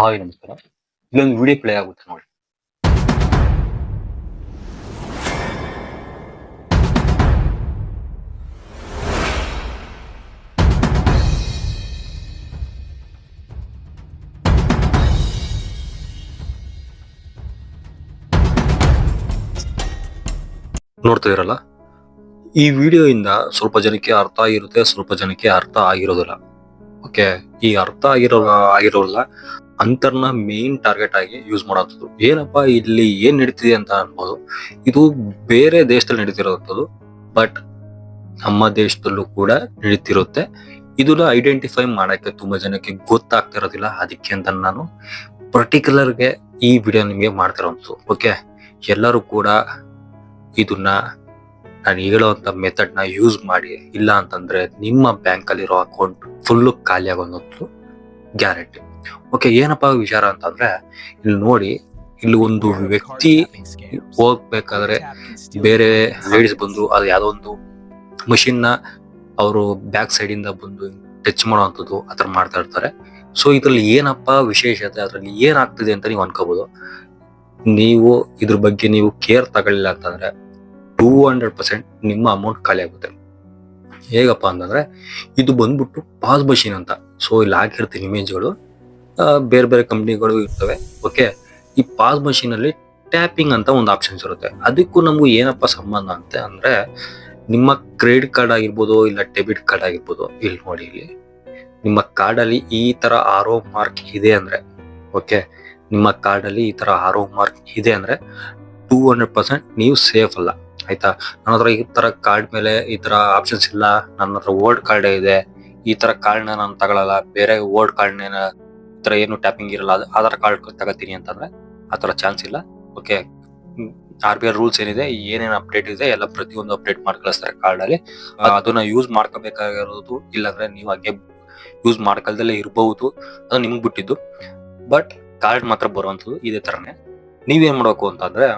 Hi ನಮಸ್ಕಾರ. ಇಲ್ಲೊಂದು video play ಆಗುತ್ತೆ ನೋಡಿ. ನೋಡ್ತಾ ಇರಲ್ಲ. ಈ ವಿಡಿಯೋ ಇಂದ ಸ್ವಲ್ಪ ಜನಕ್ಕೆ ಅರ್ಥ ಆಗಿರುತ್ತೆ, ಸ್ವಲ್ಪ ಜನಕ್ಕೆ ಅರ್ಥ ಆಗಿರೋದಿಲ್ಲ. ಓಕೆ, ಈ ಅರ್ಥ ಆಗಿರೋಲ್ಲ ಅಂತರ್ನ ಮೇನ್ ಟಾರ್ಗೆಟ್ ಆಗಿ ಯೂಸ್ ಮಾಡೋದು. ಏನಪ್ಪಾ ಇಲ್ಲಿ ಏನ್ ನಡೀತಿದೆ ಅಂತ ಅನ್ಬೋದು. ಇದು ಬೇರೆ ದೇಶದಲ್ಲಿ ನಡೀತಿರೋದು, ಬಟ್ ನಮ್ಮ ದೇಶದಲ್ಲೂ ಕೂಡ ನಡೀತಿರುತ್ತೆ. ಇದನ್ನ ಐಡೆಂಟಿಫೈ ಮಾಡಕ್ಕೆ ತುಂಬಾ ಜನಕ್ಕೆ ಗೊತ್ತಾಗ್ತಿರೋದಿಲ್ಲ. ಅದಕ್ಕೆ ಅಂತ ನಾನು ಪರ್ಟಿಕ್ಯುಲರ್ಗೆ ಈ ವಿಡಿಯೋ ನಿಮ್ಗೆ ಮಾಡ್ತಿರೋದು. ಓಕೆ, ಎಲ್ಲರೂ ಕೂಡ ಇದನ್ನ ನಾನು ಹೇಳುವಂತ ಮೆಥಡ್ ನ ಯೂಸ್ ಮಾಡಿ. ಇಲ್ಲ ಅಂತಂದ್ರೆ ನಿಮ್ಮ ಬ್ಯಾಂಕ್ ಅಲ್ಲಿರೋ ಅಕೌಂಟ್ ಫುಲ್ ಖಾಲಿ ಆಗೋದು ಗ್ಯಾರಂಟಿ. ಓಕೆ, ಏನಪ್ಪಾ ವಿಚಾರ ಅಂತಂದ್ರೆ, ಇಲ್ಲಿ ನೋಡಿ, ಇಲ್ಲಿ ಒಂದು ವ್ಯಕ್ತಿ ಹೋಗ್ಬೇಕಾದ್ರೆ ಬೇರೆ ಲೇಡೀಸ್ ಬಂದು ಅದು ಯಾವ್ದೋ ಒಂದು ಮಷಿನ್ ನ ಅವರು ಬ್ಯಾಕ್ ಸೈಡ್ ಇಂದ ಬಂದು ಟಚ್ ಮಾಡುವಂಥದ್ದು ಆತರ ಮಾಡ್ತಾ ಇರ್ತಾರೆ. ಸೊ ಇದ್ರಲ್ಲಿ ಏನಪ್ಪಾ ವಿಶೇಷತೆ, ಅದ್ರಲ್ಲಿ ಏನಾಗ್ತಿದೆ ಅಂತ ನೀವು ಅನ್ಕೋಬಹುದು. ನೀವು ಇದ್ರ ಬಗ್ಗೆ ನೀವು ಕೇರ್ ತಗೊಳ್ಳಿಲ್ಲ ಅಂತಂದ್ರೆ 200% ನಿಮ್ಮ ಅಮೌಂಟ್ ಖಾಲಿ ಆಗುತ್ತೆ. ಹೇಗಪ್ಪ ಅಂತಂದ್ರೆ, ಇದು ಬಂದ್ಬಿಟ್ಟು ಪಾಸ್ ಮಷೀನ್ ಅಂತ. ಸೊ ಇಲ್ಲಿ ಹಾಕಿರ್ತೀನಿ ಇಮೇಜ್ಗಳು, ಬೇರೆ ಬೇರೆ ಕಂಪ್ನಿಗಳು ಇರ್ತವೆ. ಓಕೆ, ಈ ಪಾಸ್ ಮಷೀನ್ ಅಲ್ಲಿ ಟ್ಯಾಪಿಂಗ್ ಅಂತ ಒಂದು ಆಪ್ಷನ್ಸ್ ಇರುತ್ತೆ. ಅದಕ್ಕೂ ನಮಗೂ ಏನಪ್ಪ ಸಂಬಂಧ ಅಂತ ಅಂದ್ರೆ, ನಿಮ್ಮ ಕ್ರೆಡಿಟ್ ಕಾರ್ಡ್ ಆಗಿರ್ಬೋದು, ಇಲ್ಲ ಡೆಬಿಟ್ ಕಾರ್ಡ್ ಆಗಿರ್ಬೋದು. ಇಲ್ಲಿ ನೋಡಿ, ಇಲ್ಲಿ ನಿಮ್ಮ ಕಾರ್ಡ್ ಅಲ್ಲಿ ಈ ತರ ಆರೋ ಮಾರ್ಕ್ ಇದೆ ಅಂದ್ರೆ, ಓಕೆ, ನಿಮ್ಮ ಕಾರ್ಡ್ ಅಲ್ಲಿ ಈ ತರ ಆರೋ ಮಾರ್ಕ್ ಇದೆ ಅಂದ್ರೆ 200% ನೀವು ಸೇಫ್ ಅಲ್ಲ. ಆಯ್ತಾ, ನನ್ನ ಹತ್ರ ಈ ತರ ಕಾರ್ಡ್ ಮೇಲೆ ಈ ತರ ಆಪ್ಷನ್ಸ್ ಇಲ್ಲ, ನನ್ನ ಹತ್ರ ಓಲ್ಡ್ ಕಾರ್ಡ್ ಇದೆ, ಈ ತರ ಕಾರ್ಡ್ ನಾನು ತಗೊಳಲ್ಲ, ಬೇರೆ ಓಲ್ಡ್ ಕಾರ್ಡ್ ಈ ತರ ಏನು ಟ್ಯಾಪಿಂಗ್ ಇರಲ್ಲ, ಆಧಾರ್ ಕಾರ್ಡ್ ತಗೋತೀನಿ ಅಂತಂದ್ರೆ ಆತರ ಚಾನ್ಸ್ ಇಲ್ಲ. ಓಕೆ, RBI ರೂಲ್ಸ್ ಏನಿದೆ, ಏನೇನು ಅಪ್ಡೇಟ್ ಇದೆ ಎಲ್ಲ ಪ್ರತಿಯೊಂದು ಅಪ್ಡೇಟ್ ಮಾಡಿ ಕಳಿಸ್ತಾರೆ ಕಾರ್ಡ್ ಅಲ್ಲಿ. ಅದನ್ನ ಯೂಸ್ ಮಾಡ್ಕೋಬೇಕಾಗಿರೋದು, ಇಲ್ಲಾಂದ್ರೆ ನೀವು ಹಾಗೆ ಯೂಸ್ ಮಾಡ್ಕೊಳ್ದಲ್ಲೇ ಇರಬಹುದು, ಅದು ನಿಮ್ಗೆ ಬಿಟ್ಟಿದ್ದು. ಬಟ್ ಕಾರ್ಡ್ ಮಾತ್ರ ಬರುವಂತದ್ದು ಇದೇ ತರನೇ. ನೀವೇನ್ ಮಾಡ್ಬೇಕು ಅಂತಂದ್ರೆ,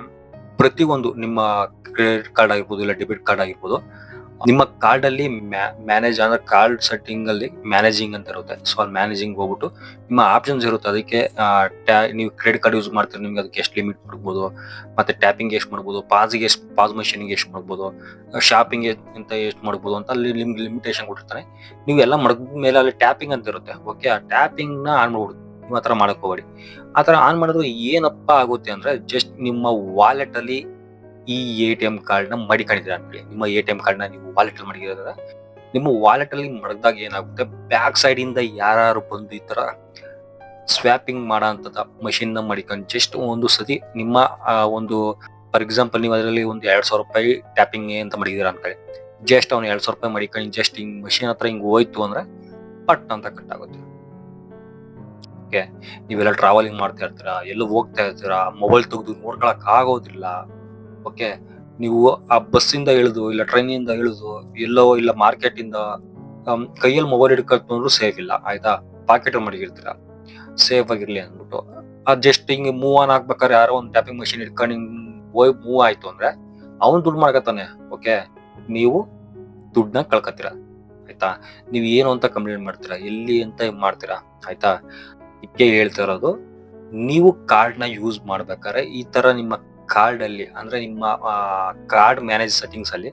ಪ್ರತಿಯೊಂದು ನಿಮ್ಮ ಕ್ರೆಡಿಟ್ ಕಾರ್ಡ್ ಆಗಿರ್ಬೋದು, ಇಲ್ಲ ಡೆಬಿಟ್ ಕಾರ್ಡ್ ಆಗಿರ್ಬೋದು, ನಿಮ್ಮ ಕಾರ್ಡ್ ಅಲ್ಲಿ ಮ್ಯಾನೇಜ್ ಅಂದ್ರೆ ಕಾರ್ಡ್ ಸೆಟ್ಟಿಂಗ್ ಅಲ್ಲಿ ಮ್ಯಾನೇಜಿಂಗ್ ಅಂತ ಇರುತ್ತೆ. ಸೊ ಅಲ್ಲಿ ಮ್ಯಾನೇಜಿಂಗ್ ಹೋಗ್ಬಿಟ್ಟು ನಿಮ್ಮ ಆಪ್ಷನ್ಸ್ ಇರುತ್ತೆ. ಅದಕ್ಕೆ ನೀವು ಕ್ರೆಡಿಟ್ ಕಾರ್ಡ್ ಯೂಸ್ ಮಾಡ್ತೀರಿ, ನಿಮ್ಗೆ ಅದಕ್ಕೆ ಎಷ್ಟು ಲಿಮಿಟ್ ಮಾಡ್ಬೋದು, ಮತ್ತೆ ಟ್ಯಾಪಿಂಗ್ ಎಷ್ಟು ಮಾಡ್ಬೋದು, ಪಾಸ್ ಮಷೀನ್ಗೆ ಎಷ್ಟು ಮಾಡ್ಬೋದು, ಶಾಪಿಂಗ್ ಅಂತ ಎಷ್ಟು ಮಾಡ್ಬೋದು ಅಂತ ಅಲ್ಲಿ ನಿಮ್ಗೆ ಲಿಮಿಟೇಷನ್ ಕೊಟ್ಟಿರ್ತಾನೆ. ನೀವು ಎಲ್ಲ ಮಾಡಿದ ಮೇಲೆ ಅಲ್ಲಿ ಟ್ಯಾಪಿಂಗ್ ಅಂತ ಇರುತ್ತೆ. ಓಕೆ, ಆ ಟ್ಯಾಪಿಂಗ್ ನ ಆನ್ ಮಾಡ್ಬಿಡುತ್ತೆ. ನೀವು ಆತರ ಮಾಡಕ್ ಹೋಗ್ಬೇಡಿ. ಆತರ ಆನ್ ಮಾಡಿದ್ರೆ ಏನಪ್ಪಾ ಆಗುತ್ತೆ ಅಂದ್ರೆ, ಜಸ್ಟ್ ನಿಮ್ಮ ವಾಲೆಟ್ ಅಲ್ಲಿ ಈ ATM ಕಾರ್ಡ್ ನ ಮಡಿಕೊಂಡಿದ್ದೀರಾ ಅನ್ಕೊಳ್ಳಿ. ನಿಮ್ಮ ATM ಕಾರ್ಡ್ ನ ನೀವು ವಾಲೆಟ್ ಅಲ್ಲಿ ಮಡಿಗಿರೋದ್ರ, ನಿಮ್ಮ ವಾಲೆಟ್ ಅಲ್ಲಿ ಮಡಗ್ದಾಗ ಏನಾಗುತ್ತೆ, ಬ್ಯಾಕ್ ಸೈಡ್ ಇಂದ ಯಾರು ಬಂದು ಈ ತರ ಸ್ವ್ಯಾಪಿಂಗ್ ಮಾಡೋ ಅಂತದ ಮಷಿನ್ ನ ಮಡಿಕೊಂಡು ಜಸ್ಟ್ ಒಂದು ಸತಿ ನಿಮ್ಮ ಒಂದು, ಫಾರ್ ಎಕ್ಸಾಂಪಲ್ ನೀವು ಅದರಲ್ಲಿ ಒಂದು 2000 ರೂಪಾಯಿ ಟ್ಯಾಪಿಂಗ್ ಅಂತ ಮಡಿಗಿದ್ದೀರಾ ಅನ್ಕೊಳ್ಳಿ. ಜಸ್ಟ್ ಅವ್ನು 2000 ರೂಪಾಯಿ ಮಡಿಕೊಂಡು ಜಸ್ಟ್ ಹಿಂಗ್ ಮಷಿನ್ ಹತ್ರ ಹಿಂಗ್ ಹೋಯ್ತು ಅಂದ್ರೆ ಪಟ್ ಅಂತ ಕಟ್ ಆಗುತ್ತೆ. ಓಕೆ, ನೀವೆಲ್ಲ ಟ್ರಾವೆಲಿಂಗ್ ಮಾಡ್ತಾ ಇರ್ತೀರಾ, ಎಲ್ಲೋ ಹೋಗ್ತಾ ಇರ್ತೀರಾ, ಮೊಬೈಲ್ ತೆಗೆದು ನೋಡ್ಕೊಳಕ್ ಆಗೋದಿಲ್ಲ. ಓಕೆ, ನೀವು ಆ ಬಸ್ಸಿಂದ ಇಳಿದು, ಇಲ್ಲ ಟ್ರೈನಿಂದ ಇಳಿದು, ಎಲ್ಲೋ ಇಲ್ಲ ಮಾರ್ಕೆಟ್ ಇಂದ ಕೈಯಲ್ಲಿ ಮೊಬೈಲ್ ಹಿಡ್ಕೊಂಡ್ರು ಸೇಫ್ ಇಲ್ಲ. ಆಯ್ತಾ, ಪಾಕೆಟ್ ಮಡಗಿರ್ತೀರಾ, ಸೇಫ್ ಆಗಿರ್ಲಿ ಅಂದ್ಬಿಟ್ಟು ಅದ್ ಜಸ್ಟ್ ಹಿಂಗೆ ಮೂವ್ ಆನ್ ಆಗ್ಬೇಕಾದ್ರೆ ಯಾರೋ ಒಂದು ಟ್ಯಾಪಿಂಗ್ ಮಷಿನ್ ಹಿಡ್ಕೊಂಡು ಹಿಂಗ್ ಹೋಗಿ ಮೂವ್ ಆಯ್ತು ಅಂದ್ರೆ ಅವನ್ ದುಡ್ಡು ಮಾಡ್ಕತಾನೆ. ಓಕೆ, ನೀವು ದುಡ್ಡನ್ನ ಕಳ್ಕತ್ತೀರಾ. ಆಯ್ತಾ, ನೀವ್ ಏನು ಅಂತ ಕಂಪ್ಲೇಂಟ್ ಮಾಡ್ತೀರಾ, ಎಲ್ಲಿ ಅಂತ ಮಾಡ್ತೀರಾ. ಆಯ್ತಾ, ಇದಕ್ಕೆ ಹೇಳ್ತಾ ಇರೋದು, ನೀವು ಕಾರ್ಡ್ ನ ಯೂಸ್ ಮಾಡ್ಬೇಕಾದ್ರೆ ಈ ತರ ನಿಮ್ಮ ಕಾರ್ಡ್ ಅಲ್ಲಿ ಅಂದ್ರೆ ನಿಮ್ಮ ಕಾರ್ಡ್ ಮ್ಯಾನೇಜ್ ಸೆಟ್ಟಿಂಗ್ಸ್ ಅಲ್ಲಿ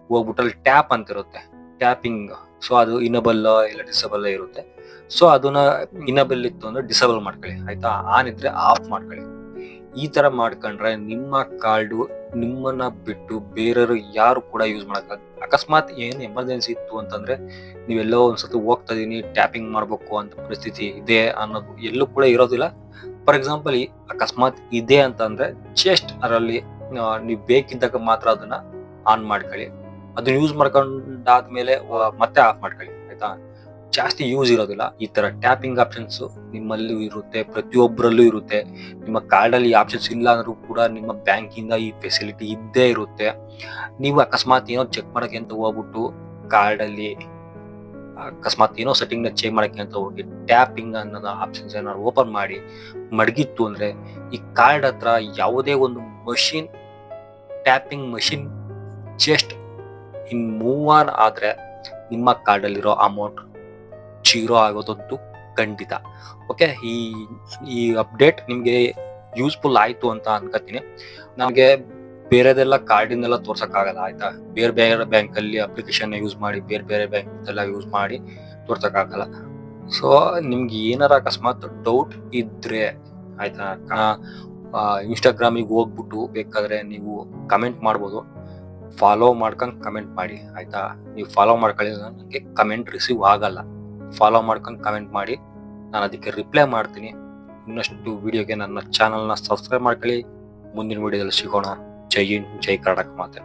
ಹೋಗ್ಬಿಟ್ಟು ಅಲ್ಲಿ ಟ್ಯಾಪ್ ಅಂತ ಇರುತ್ತೆ, ಟ್ಯಾಪಿಂಗ್. ಸೊ ಅದು ಇನಬಲ್ ಇಲ್ಲ ಡಿಸಬಲ್ ಇರುತ್ತೆ. ಸೊ ಅದನ್ನ ಇನಬಲ್ ಇತ್ತು ಅಂದ್ರೆ ಡಿಸಬಲ್ ಮಾಡ್ಕೊಳ್ಳಿ. ಆಯ್ತಾ, ಆನ್ ಇದ್ರೆ ಆಫ್ ಮಾಡ್ಕೊಳ್ಳಿ. ಈ ತರ ಮಾಡ್ಕೊಂಡ್ರೆ ನಿಮ್ಮ ಕಾರ್ಡು ನಿಮ್ಮನ್ನ ಬಿಟ್ಟು ಬೇರೆಯವರು ಯಾರು ಕೂಡ ಯೂಸ್ ಮಾಡಕ್, ಅಕಸ್ಮಾತ್ ಏನ್ ಎಮರ್ಜೆನ್ಸಿ ಇತ್ತು ಅಂತಂದ್ರೆ, ನೀವೆಲ್ಲೋ ಒಂದ್ಸತಿ ಹೋಗ್ತಾ ಇದೀನಿ, ಟ್ಯಾಪಿಂಗ್ ಮಾಡ್ಬೇಕು ಅಂತ ಪರಿಸ್ಥಿತಿ ಇದೆ ಅನ್ನೋದು ಎಲ್ಲೂ ಕೂಡ ಇರೋದಿಲ್ಲ. ಫಾರ್ ಎಕ್ಸಾಂಪಲ್ ಅಕಸ್ಮಾತ್ ಇದೆ ಅಂತ ಅಂದ್ರೆ ಜಸ್ಟ್ ಅದರಲ್ಲಿ ನೀವು ಬೇಕಿದ್ದಾಗ ಮಾತ್ರ ಅದನ್ನ ಆನ್ ಮಾಡ್ಕೊಳ್ಳಿ. ಅದನ್ನ ಯೂಸ್ ಮಾಡ್ಕೊಂಡಾದ್ಮೇಲೆ ಮತ್ತೆ ಆಫ್ ಮಾಡ್ಕೊಳ್ಳಿ. ಆಯ್ತಾ, ಜಾಸ್ತಿ ಯೂಸ್ ಇರೋದಿಲ್ಲ. ಈ ತರ ಟ್ಯಾಪಿಂಗ್ ಆಪ್ಷನ್ಸ್ ನಿಮ್ಮಲ್ಲೂ ಇರುತ್ತೆ, ಪ್ರತಿಯೊಬ್ಬರಲ್ಲೂ ಇರುತ್ತೆ. ನಿಮ್ಮ ಕಾರ್ಡ್ ಅಲ್ಲಿ ಆಪ್ಷನ್ಸ್ ಇಲ್ಲ ಅಂದ್ರೂ ಕೂಡ ನಿಮ್ಮ ಬ್ಯಾಂಕ್ ಇಂದ ಈ ಫೆಸಿಲಿಟಿ ಇದ್ದೇ ಇರುತ್ತೆ. ನೀವು ಅಕಸ್ಮಾತ್ ಏನೋ ಚೆಕ್ ಮಾಡಕ್ಕೆ ಅಂತ ಹೋಗ್ಬಿಟ್ಟು ಕಾರ್ಡ್ ಅಲ್ಲಿ ಅಕಸ್ಮಾತ್ ಏನೋ ಸೆಟ್ಟಿಂಗ್ ನ ಚೇಂಜ್ ಮಾಡಕ್ಕೆ ಅಂತ ಹೋಗಿ ಟ್ಯಾಪಿಂಗ್ ಅನ್ನೋ ಆಪ್ಷನ್ಸ್ ಏನಾದ್ರು ಓಪನ್ ಮಾಡಿ ಮಡಗಿತ್ತು ಅಂದ್ರೆ, ಈ ಕಾರ್ಡ್ ಹತ್ರ ಯಾವುದೇ ಒಂದು machine, tapping machine just move on ಆದ್ರೆ ನಿಮ್ಮ ಕಾರ್ಡ್ ಅಲ್ಲಿರೋ ಅಮೌಂಟ್ ಜೀರೋ ಆಗೋದಂತೂ ಖಂಡಿತ. ಓಕೆ, ಈ ಅಪ್ಡೇಟ್ ನಿಮ್ಗೆ ಯೂಸ್ಫುಲ್ ಆಯ್ತು ಅಂತ ಅನ್ಕೋತೀನಿ. ನಮಗೆ ಬೇರೆದೆಲ್ಲ ಕಾರ್ಡಿಂದೆಲ್ಲ ತೋರ್ಸಕ್ಕಾಗಲ್ಲ ಆಯ್ತಾ. ಬೇರೆ ಬೇರೆ ಬ್ಯಾಂಕ್ ಅಲ್ಲಿ ಅಪ್ಲಿಕೇಶನ್ ಯೂಸ್ ಮಾಡಿ, ಬೇರೆ ಬೇರೆ ಬ್ಯಾಂಕ್ ಎಲ್ಲ ಯೂಸ್ ಮಾಡಿ ತೋರ್ಸಕ್ಕಾಗಲ್ಲ. ಸೊ ನಿಮ್ಗೆ ಏನಾರ ಅಕಸ್ಮಾತ್ ಡೌಟ್ ಇದ್ರೆ ಆಯ್ತಾ, ಇನ್ಸ್ಟಾಗ್ರಾಮಿಗೆ ಹೋಗ್ಬಿಟ್ಟು ಬೇಕಾದ್ರೆ ನೀವು ಕಮೆಂಟ್ ಮಾಡ್ಬೋದು. ಫಾಲೋ ಮಾಡ್ಕೊಂಡು ಕಮೆಂಟ್ ಮಾಡಿ ಆಯ್ತಾ. ನೀವು ಫಾಲೋ ಮಾಡ್ಕೊಳ್ಳಿಲ್ಲ ನನಗೆ ಕಮೆಂಟ್ ರಿಸೀವ್ ಆಗಲ್ಲ. ಫಾಲೋ ಮಾಡ್ಕೊಂಡು ಕಮೆಂಟ್ ಮಾಡಿ, ನಾನು ಅದಕ್ಕೆ ರಿಪ್ಲೈ ಮಾಡ್ತೀನಿ. ಇನ್ನಷ್ಟು ವಿಡಿಯೋಗೆ ನನ್ನ ಚಾನಲ್ನ ಸಬ್ಸ್ಕ್ರೈಬ್ ಮಾಡ್ಕೊಳ್ಳಿ. ಮುಂದಿನ ವಿಡಿಯೋದಲ್ಲಿ ಸಿಗೋಣ. ಜೈ ಹಿಂದ್, ಜೈ ಕರ್ನಾಟಕ ಮಾತೆ.